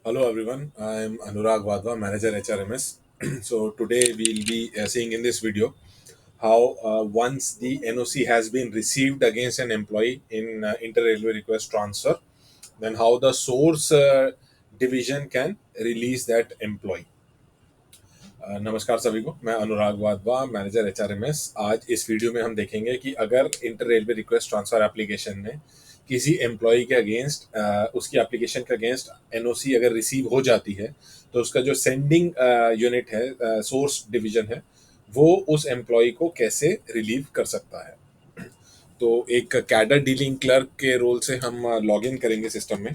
Hello everyone, I am Anurag Vadva, Manager HRMS. So today we'll be seeing in this video how once the NOC has been received against an employee in inter-railway request transfer, then how the source division can release that employee. नमस्कार सभी को, मैं अनुराग Wadhwa, manager HRMS. आज इस video में हम देखेंगे कि अगर inter railway request transfer application में किसी एम्प्लॉय के अगेंस्ट उसकी एप्लीकेशन के अगेंस्ट एनओसी अगर रिसीव हो जाती है, तो उसका जो सेंडिंग यूनिट है, सोर्स डिवीजन है, वो उस एम्प्लॉय को कैसे रिलीव कर सकता है। तो एक कैडर डीलिंग क्लर्क के रोल से हम लॉग इन करेंगे सिस्टम में।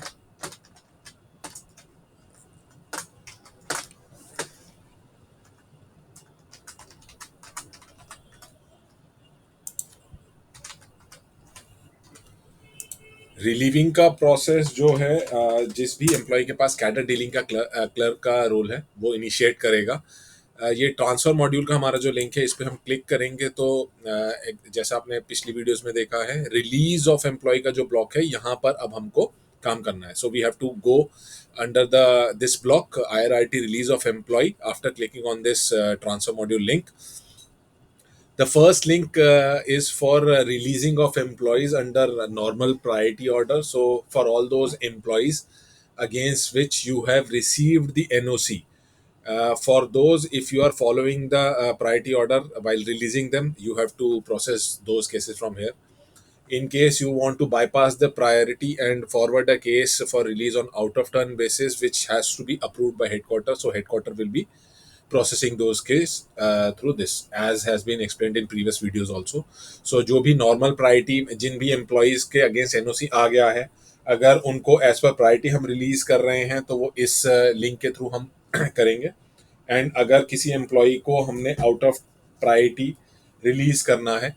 रिलीविंग का प्रोसेस जो है, जिस भी एम्प्लॉय के पास कैडर डीलिंग का क्लर्क का रोल है वो इनिशिएट करेगा। ये ट्रांसफर मॉड्यूल का हमारा जो लिंक है, इस पर हम क्लिक करेंगे तो जैसा आपने पिछली वीडियोस में देखा है, रिलीज ऑफ एम्प्लॉय का जो ब्लॉक है, यहाँ पर अब हमको काम करना है। So we have to go under the this block IRRT release of employ after clicking on this transfer module link. The first link is for releasing of employees under a normal priority order. So, for all those employees against which you have received the NOC, for those, if you are following the priority order while releasing them, you have to process those cases from here. In case you want to bypass the priority and forward a case for release on out of turn basis, which has to be approved by headquarters, so headquarter will be processing those case through this, as has been explained in previous videos also. So जो भी normal priority जिन भी employees के against NOC आ गया है, अगर उनको as per priority हम release कर रहे हैं, तो वो इस link के through हम करेंगे। एंड अगर किसी एम्प्लॉय को हमने आउट ऑफ प्रायोरिटी रिलीज करना है,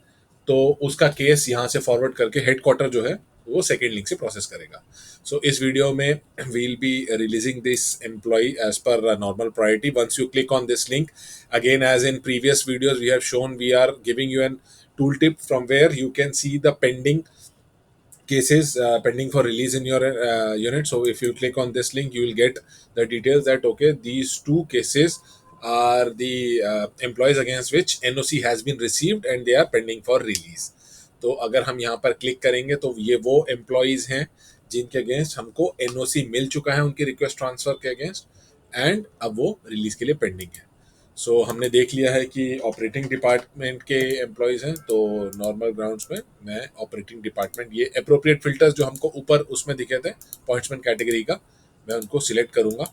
तो उसका केस यहाँ से फॉरवर्ड करके हेडक्वार्टर जो है वो सेकेंड लिंक से प्रोसेस करेगा। सो इस वीडियो में we'll be releasing this employ as per normal priority. Once you click on this link, again as in previous videos we have shown, we are giving you an tool tip from where you can see the pending cases pending for release in your unit. So if you click on this link, you will get the details that okay, these two cases are the employees against which NOC has been received and they are pending for release. तो अगर हम यहाँ पर click करेंगे तो ये वो employees हैं जिनके अगेंस्ट हमको NOC मिल चुका है उनकी रिक्वेस्ट ट्रांसफर के अगेंस्ट, एंड अब वो रिलीज के लिए पेंडिंग है। सो हमने देख लिया है कि ऑपरेटिंग डिपार्टमेंट के एम्प्लॉयज़ हैं, तो नॉर्मल ग्राउंड्स में मैं ऑपरेटिंग डिपार्टमेंट, ये अप्रोप्रिएट फिल्टर्स जो हमको ऊपर उसमें दिखे थे पॉइंट्समैन कैटेगरी का, मैं उनको सिलेक्ट करूंगा,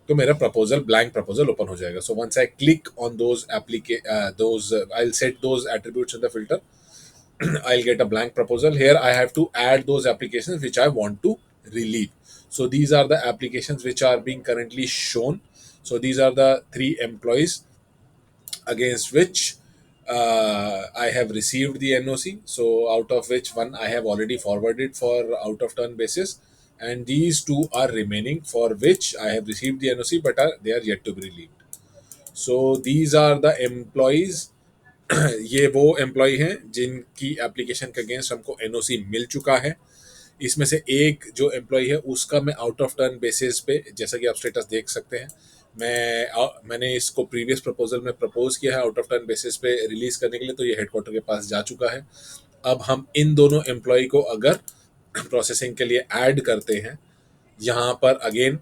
तो मेरा प्रपोजल, ब्लैंक प्रपोजल ओपन हो जाएगा। So once I click on those I will set those attributes in the filter, I'll get a blank proposal. Here I have to add those applications which I want to relieve. So these are the applications which are being currently shown. So these are the three employees against which I have received the NOC. So out of which one I have already forwarded for out of turn basis, and these two are remaining for which I have received the NOC but they are yet to be relieved. So these are the employees. ये वो employ हैं जिनकी application के against हमको NOC मिल चुका है। इसमें से एक जो एम्प्लॉय है उसका मैं आउट ऑफ टर्न बेसिस पे, जैसा कि आप स्टेटस देख सकते हैं, मैंने इसको प्रीवियस प्रपोजल में प्रपोज किया है आउट ऑफ टर्न बेसिस पे रिलीज करने के लिए, तो ये हेडक्वार्टर के पास जा चुका है। अब हम इन दोनों एम्प्लॉय को अगर प्रोसेसिंग के लिए ऐड करते हैं, यहाँ पर अगेन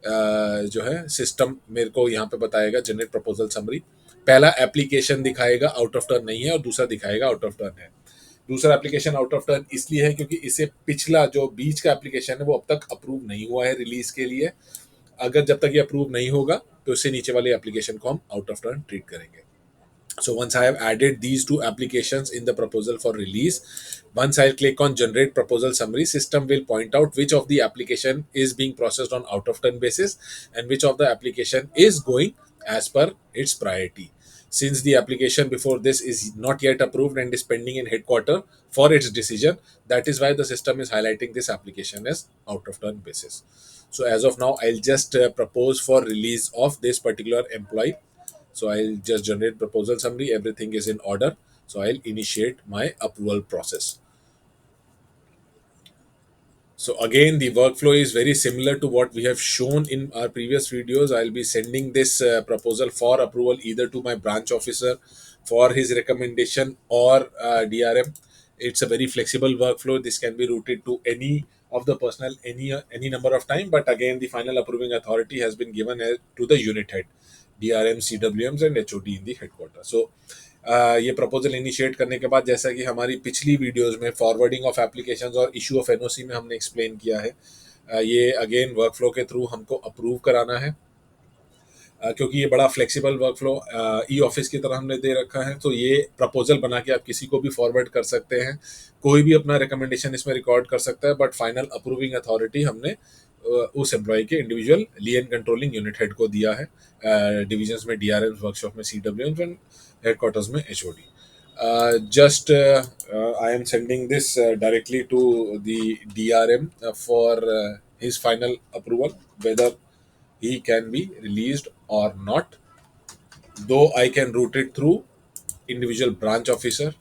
जो है सिस्टम मेरे को यहाँ पे बताएगा जनरेट प्रपोजल समरी। पहला एप्लीकेशन दिखाएगा आउट ऑफ टर्न नहीं है और दूसरा दिखाएगा आउट ऑफ टर्न है। दूसरा एप्लीकेशन आउट ऑफ टर्न इसलिए है क्योंकि इसे पिछला जो बीच का एप्लीकेशन है वो अब तक अप्रूव नहीं हुआ है रिलीज के लिए। अगर जब तक ये अप्रूव नहीं होगा तो इससे नीचे वाले एप्लीकेशन को हम आउट ऑफ टर्न ट्रीट करेंगे। So once I have added these two applications in the proposal for release, once I'll click on generate proposal summary, system will point out which of the application is being processed on out of turn basis and which of the application is going as per its priority. Since the application before this is not yet approved and is pending in headquarter for its decision, that is why the system is highlighting this application as out of turn basis. So as of now, I'll just propose for release of this particular employee. So I'll just generate proposal summary. Everything is in order. So I'll initiate my approval process. So again, the workflow is very similar to what we have shown in our previous videos. I'll be sending this proposal for approval either to my branch officer for his recommendation or DRM. It's a very flexible workflow. This can be routed to any of the personnel any number of time. But again, the final approving authority has been given to the unit head, DRM, CWMs, and HOD in the headquarters. So ये proposal initiate करने के बाद, जैसा कि हमारी पिछली videos में forwarding of applications और इशू ऑफ एनओसी में हमने एक्सप्लेन किया है, ये अगेन वर्कफ्लो के थ्रू हमको अप्रूव कराना है। क्योंकि ये बड़ा फ्लेक्सिबल वर्कफ्लो ई ऑफिस की तरह हमने दे रखा है, तो ये प्रपोजल बना के आप किसी को भी फॉरवर्ड कर सकते हैं, कोई भी अपना रिकमेंडेशन इसमें रिकॉर्ड कर सकता है, बट फाइनल अप्रूविंग अथॉरिटी हमने उस एम्प्लॉय के इंडिविजुअल लीन कंट्रोलिंग यूनिट हेड को दिया है, डिविजन्स में डीआरएम, वर्कशॉप में सीडब्ल्यूएम एंड हेडक्वार्टर्स में HOD. Just I am sending this directly to the DRM for his final approval, whether he can be released or not, though I can route it through individual branch officer,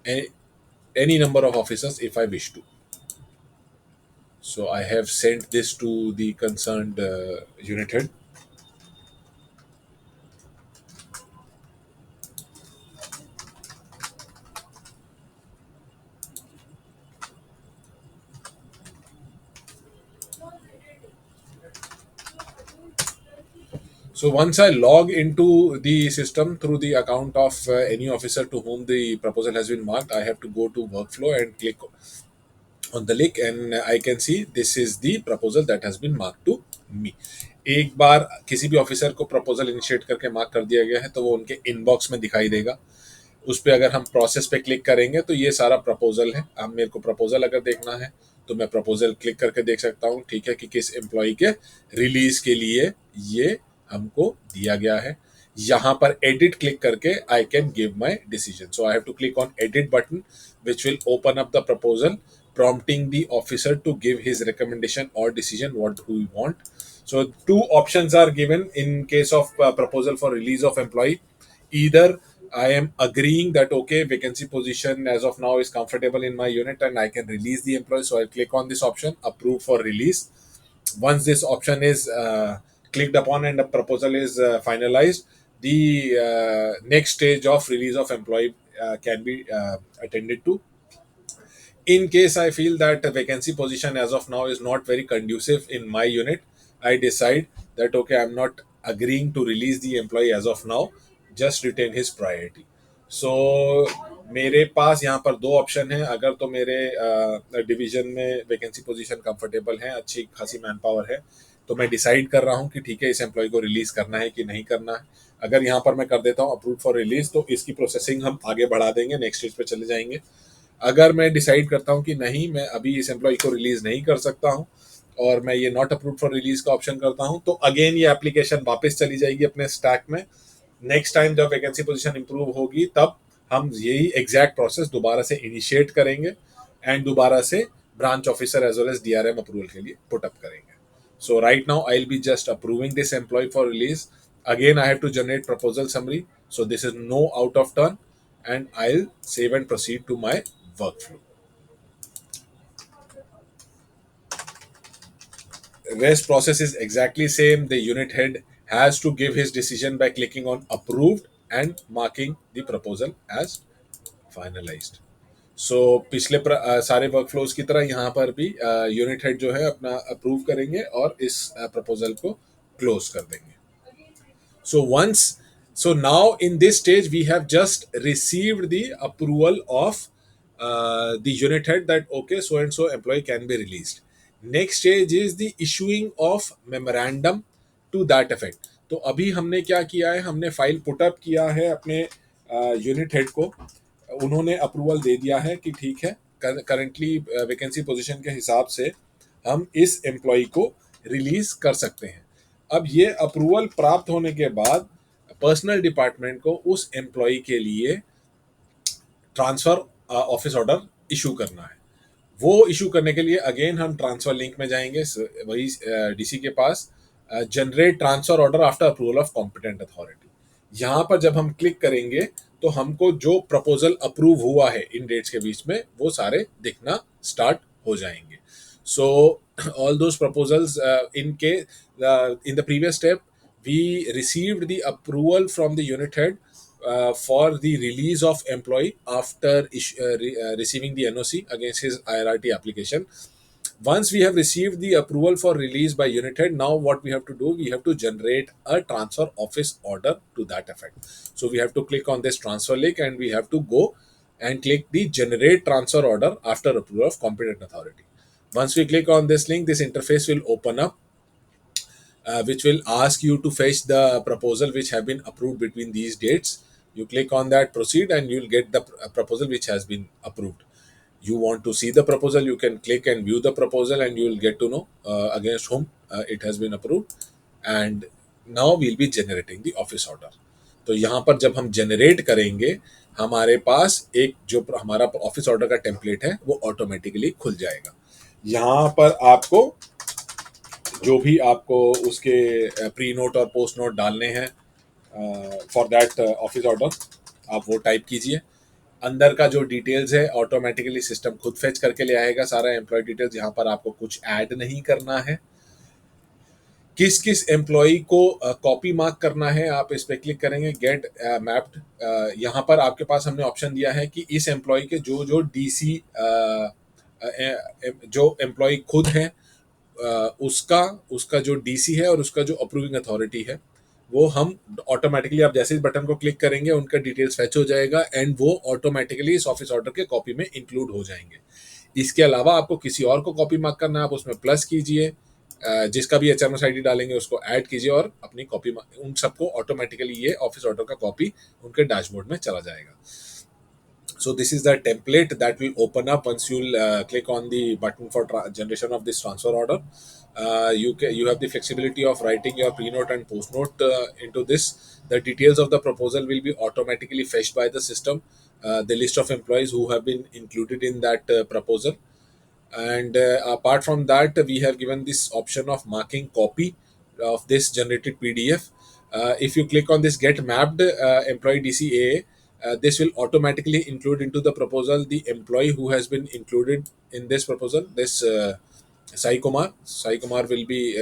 any, any number of officers if I wish to. So I have sent this to the concerned unit head. So once I log into the system through the account of any officer to whom the proposal has been marked, I have to go to workflow and click on the link, and I can see this is the proposal that has been marked to me. एक बार किसी भी officer को proposal initiate करके mark कर दिया गया है तो वो उनके इनबॉक्स में दिखाई देगा। उस पर अगर हम प्रोसेस पे क्लिक करेंगे तो ये सारा प्रपोजल है। अब मेरे को प्रपोजल अगर देखना है तो मैं प्रपोजल क्लिक करके देख सकता हूँ, ठीक है, कि किस एम्प्लॉय के रिलीज के लिए ये हमको दिया गया है। यहाँ पर एडिट क्लिक करके I can give my decision. So I have to click on edit button which will open up the proposal, prompting the officer to give his recommendation or decision what we want. So two options are given in case of proposal for release of employee. Either I am agreeing that okay, vacancy position as of now is comfortable in my unit and I can release the employee, so I'll click on this option, approve for release. Once this option is clicked upon and the proposal is finalized, the next stage of release of employee can be attended to. In case I feel that a vacancy position as of now is not very conducive in my unit, I decide that okay, I'm not agreeing to release the employee as of now, just retain his priority. So मेरे पास यहाँ पर दो option हैं। अगर तो मेरे division में vacancy position comfortable है, अच्छी खासी मैन पावर है, तो मैं डिसाइड कर रहा हूँ कि ठीक है, इस एम्प्लॉय को रिलीज करना है कि नहीं करना है। अगर यहाँ पर मैं कर देता हूँ अप्रूव फॉर रिलीज, तो इसकी प्रोसेसिंग हम आगे बढ़ा देंगे, नेक्स्ट स्टेज पे चले जाएंगे। अगर मैं डिसाइड करता हूँ कि नहीं, मैं अभी इस एम्प्लॉय को रिलीज नहीं कर सकता हूँ और मैं ये नॉट अप्रूव फॉर रिलीज का ऑप्शन करता हूँ, तो अगेन ये एप्लीकेशन वापस चली जाएगी अपने स्टैक में। नेक्स्ट टाइम जब वैकेंसी पोजीशन इंप्रूव होगी तब हम यही एग्जैक्ट प्रोसेस दोबारा से इनिशिएट करेंगे एंड दोबारा से branch officer as well as DRM approval के लिए पुट अप करेंगे। So right now I will be just approving this employee for release. Again I have to generate proposal summary, so this is no out of turn and I'll save and proceed to my workflow. Rest process is exactly same. The unit head has to give his decision by clicking on approved and marking the proposal as finalized. So पिछले सारे workflows की तरह यहाँ पर भी unit head जो है अपना अप्रूव करेंगे और इस प्रपोजल को क्लोज कर देंगे। So now in this stage we have just received the approval of the unit head that okay, so and so employee can be released. Next stage is the issuing of memorandum to that effect. तो अभी हमने क्या किया है, हमने file put up किया है अपने यूनिट हेड को, उन्होंने अप्रूवल दे दिया है कि ठीक है, करंटली वैकेंसी पोजीशन के हिसाब से हम इस एम्प्लॉय को रिलीज कर सकते हैं। अब ये अप्रूवल प्राप्त होने के बाद पर्सनल डिपार्टमेंट को उस एम्प्लॉय के लिए ट्रांसफर ऑफिस ऑर्डर इशू करना है। वो इशू करने के लिए अगेन हम ट्रांसफर लिंक में जाएंगे, वही डीसी के पास, generate transfer order after approval of competent authority. यहाँ पर जब हम क्लिक करेंगे तो हमको जो प्रपोजल अप्रूव हुआ है इन डेट्स के बीच में वो सारे दिखना स्टार्ट हो जाएंगे। So all those proposals, in the previous step, we received the approval from the unit head for the release of employee after receiving the NOC against his IRRT application. Once we have received the approval for release by unit head, now what we have to do, we have to generate a transfer office order to that effect. So we have to click on this transfer link and we have to go and click the generate transfer order after approval of competent authority. Once we click on this link, this interface will open up, which will ask you to fetch the proposal which have been approved between these dates. You click on that proceed and you'll get the proposal which has been approved. You want to see the proposal, you can click and view the proposal and you will get to know against whom it has been approved. And now we'll be generating the office order. तो यहाँ पर जब हम generate करेंगे, हमारे पास एक जो हमारा ऑफिस ऑर्डर का टेम्पलेट है वो ऑटोमेटिकली खुल जाएगा. यहाँ पर आपको जो भी आपको उसके प्री नोट और पोस्ट नोट डालने हैं फॉर दैट ऑफिस ऑर्डर, आप वो टाइप कीजिए. अंदर का जो डिटेल्स है ऑटोमेटिकली सिस्टम खुद फेच करके ले आएगा सारा एम्प्लॉय डिटेल्स. यहाँ पर आपको कुछ ऐड नहीं करना है. किस किस एम्प्लॉय को कॉपी मार्क करना है, आप इस पर क्लिक करेंगे गेट मैप्ड. यहाँ पर आपके पास हमने ऑप्शन दिया है कि इस एम्प्लॉय के जो जो डीसी जो एम्प्लॉय खुद है उसका उसका जो डीसी है और उसका जो अप्रूविंग अथॉरिटी है, वो हम ऑटोमेटिकली, आप जैसे इस बटन को क्लिक करेंगे उनका डिटेल्स फैच हो जाएगा एंड वो ऑटोमेटिकली इस ऑफिस ऑर्डर के कॉपी में इंक्लूड हो जाएंगे. इसके अलावा आपको किसी और को कॉपी मार्क करना है, आप उसमें प्लस कीजिए, जिसका भी HMS ID डालेंगे उसको ऐड कीजिए और अपनी कॉपी, उन सबको ऑटोमेटिकली ये ऑफिस ऑर्डर का कॉपी उनके डैशबोर्ड में चला जाएगा. So this is the template that will open up once you'll click on the button for generation of this transfer order. You have the flexibility of writing your pre-note and post-note into this. The details of the proposal will be automatically fetched by the system. The list of employees who have been included in that proposal. And apart from that, we have given this option of marking copy of this generated PDF. If you click on this get mapped employee DCAA, this will automatically include into the proposal the employee who has been included in this proposal. This Sai Kumar will be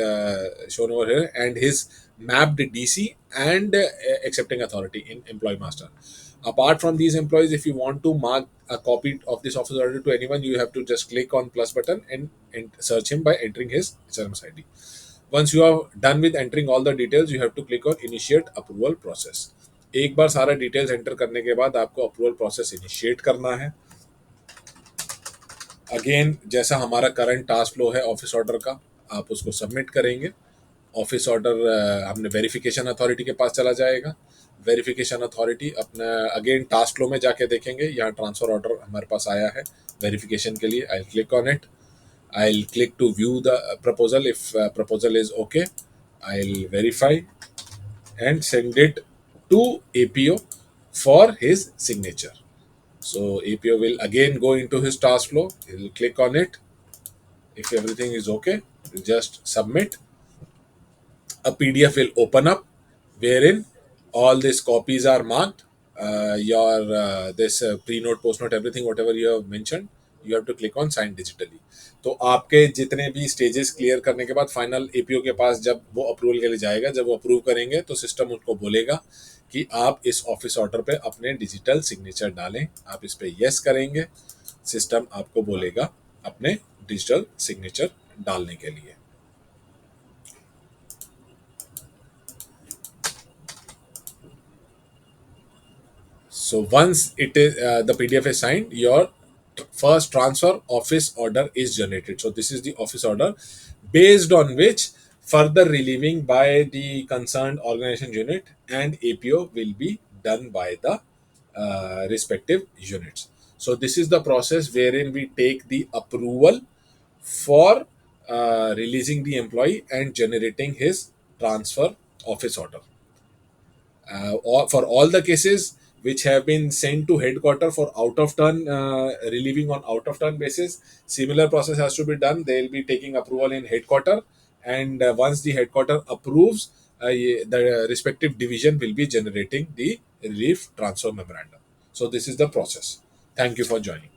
shown over here, and his mapped DC and accepting authority in employee master. Apart from these employees, if you want to mark a copy of this office order to anyone, you have to just click on plus button and search him by entering his HRMS ID. Once you are done with entering all the details, you have to click on initiate approval process. एक बार सारा details enter करने के बाद आपको approval process initiate करना है. Again जैसा हमारा करंट टास्क फ्लो है ऑफिस ऑर्डर का, आप उसको सबमिट करेंगे. ऑफिस ऑर्डर हमने वेरिफिकेशन अथॉरिटी के पास चला जाएगा. वेरिफिकेशन अथॉरिटी अपना अगेन टास्क फ्लो में जाके देखेंगे, यहाँ ट्रांसफर ऑर्डर हमारे पास आया है वेरिफिकेशन के लिए. आई click on it. I'll click to view the proposal. If proposal is okay, I'll verify and send it to APO for his signature. So APO will again go into his task flow. He'll click on it. If everything is okay, just submit. A PDF will open up wherein all these copies are marked. Your this pre-note, post-note, everything, whatever you have mentioned, you have to click on sign digitally. तो आपके जितने भी stages clear करने के बाद final APO के पास जब वो अप्रूवल के लिए जाएगा, जब वो अप्रूव करेंगे तो सिस्टम उनको बोलेगा कि आप इस ऑफिस ऑर्डर पे अपने डिजिटल सिग्नेचर डालें. आप इस पे यस करेंगे, सिस्टम आपको बोलेगा अपने डिजिटल सिग्नेचर डालने के लिए. So once it is the PDF is signed, your first transfer office order is generated. So this is the office order based on which further relieving by the concerned organization unit and APO will be done by the respective units. So this is the process wherein we take the approval for releasing the employee and generating his transfer office order. For all the cases which have been sent to headquarter for out of turn relieving on out of turn basis, similar process has to be done. They will be taking approval in headquarter, and once the headquarter approves, the respective division will be generating the relief transfer memorandum. So this is the process. Thank you for joining.